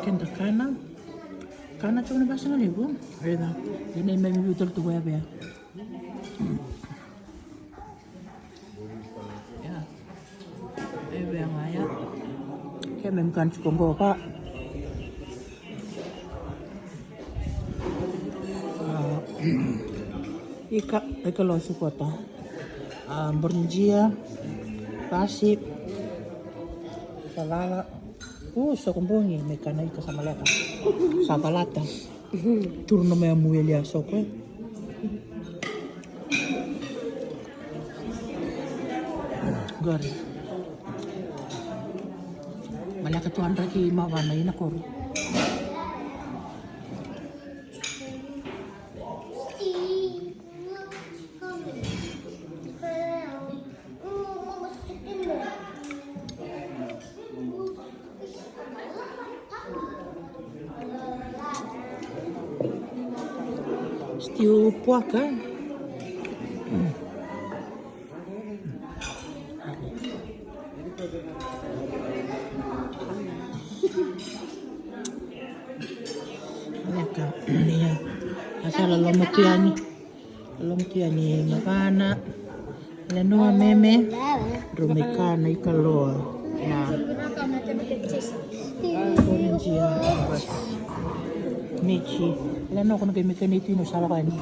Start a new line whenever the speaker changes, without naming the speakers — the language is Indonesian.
Kenda kana cuma bahasa nggak ibu? Ada. Ini memang betul tuh gue ya. Ya, ibu yang ayat. Kayak memang kan cukup gue pak. Ika lo supoto. Bernjia, pasip, salala. So kumbungi mekana ika sama lata. Sabalata. Turno me amuelia soko. Gari. Malaka tu andra ki mawana ina koru. Stew puaka. Leka niya. Asal lomtiani makana. Lenoa meme. Rumekana ikaloa. Ya. Orange ya. Michi. Leno kono kay mekanito no salakan.